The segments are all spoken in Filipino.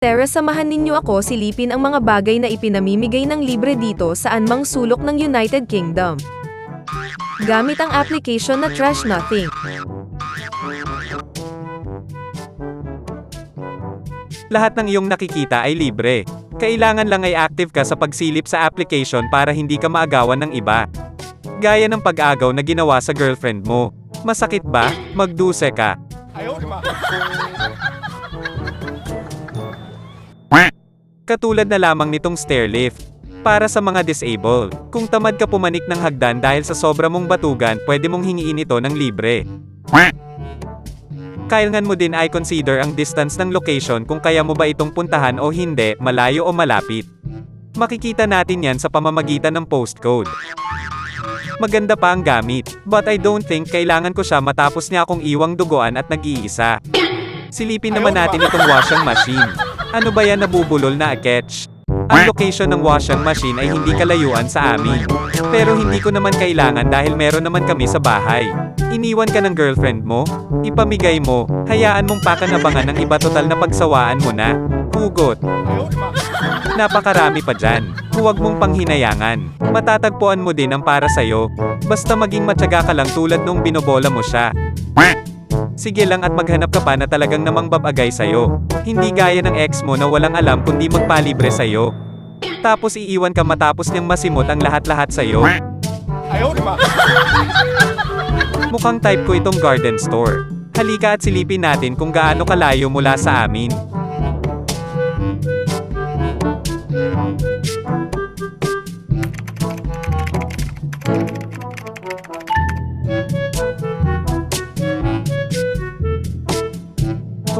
Tara, samahan ninyo ako silipin ang mga bagay na ipinamimigay ng libre dito sa anumang sulok ng United Kingdom. Gamit ang application na Trash Nothing. Lahat ng iyong nakikita ay libre. Kailangan lang ay active ka sa pagsilip sa application para hindi ka maagawan ng iba. Gaya ng pag-agaw na ginawa sa girlfriend mo. Masakit ba? Magduse ka. Katulad na lamang nitong stairlift. Para sa mga disabled, kung tamad ka pumanik ng hagdan dahil sa sobra mong batugan, pwede mong hingiin ito ng libre. Kailangan mo din ay consider ang distance ng location kung kaya mo ba itong puntahan o hindi, malayo o malapit. Makikita natin yan sa pamamagitan ng postcode. Maganda pa ang gamit, but I don't think kailangan ko siya matapos niya akong iwang duguan at nag-iisa. Silipin naman natin itong washing machine. Ano ba yan nabubulol na catch? Ang location ng washing machine ay hindi kalayuan sa amin. Pero hindi ko naman kailangan dahil meron naman kami sa bahay. Iniwan ka ng girlfriend mo? Ipamigay mo, hayaan mong pakanabangan ng iba, total na pagsawaan mo na. Hugot. Napakarami pa dyan. Huwag mong panghinayangan. Matatagpuan mo din ang para sa'yo. Basta maging matyaga ka lang tulad nung binobola mo siya. Sige lang at maghanap ka pa na talagang namang babagay sa'yo. Hindi gaya ng ex mo na walang alam kundi magpalibre sa'yo. Tapos iiwan ka matapos niyang masimot ang lahat-lahat sa'yo. Mukhang type ko itong garden store. Halika at silipin natin kung gaano kalayo mula sa amin.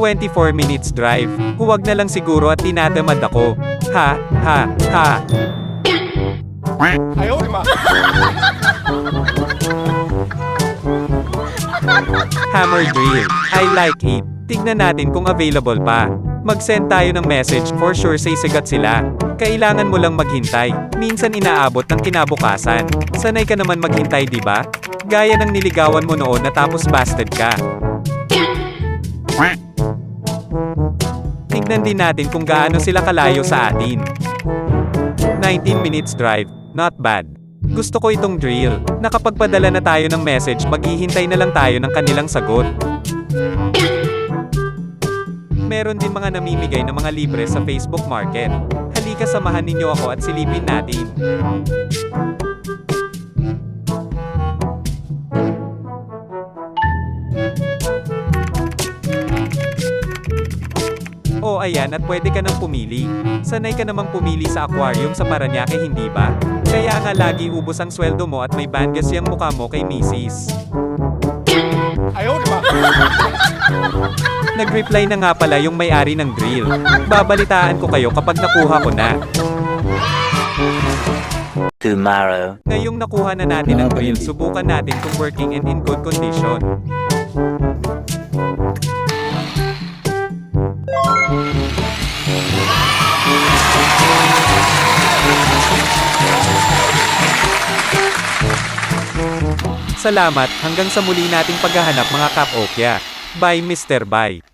"24 minutes drive. Huwag na lang siguro at tinatamad ako. Ha, ha, ha." Hammer drill. I like it. Tignan natin kung available pa. Mag-send tayo ng message, for sure sisigat sila. Kailangan mo lang maghintay. Minsan inaabot ng kinabukasan. Sanay ka naman maghintay, di ba? Gaya ng niligawan mo noon natapos busted ka. Tignan din natin kung gaano sila kalayo sa atin. 19 minutes drive. Not bad. Gusto ko itong drill. Nakapagpadala na tayo ng message, maghihintay na lang tayo ng kanilang sagot. Meron din mga namimigay ng mga libre sa Facebook Market. Halika, samahan ninyo ako at silipin natin. Oh, ayan, at pwede ka nang pumili. Sanay ka namang pumili sa aquarium sa Paranaque, hindi ba? Kaya nga lagi ubos ang sweldo mo at may bangas yung mukha mo kay Mrs. Nag-reply na nga pala yung may-ari ng drill. Babalitaan ko kayo kapag nakuha ko na. Tomorrow. Ngayong nakuha na natin ang drill, subukan natin kung working and in good condition. Salamat, hanggang sa muli nating paghahanap mga Kapokya. Bye Mr. Bye.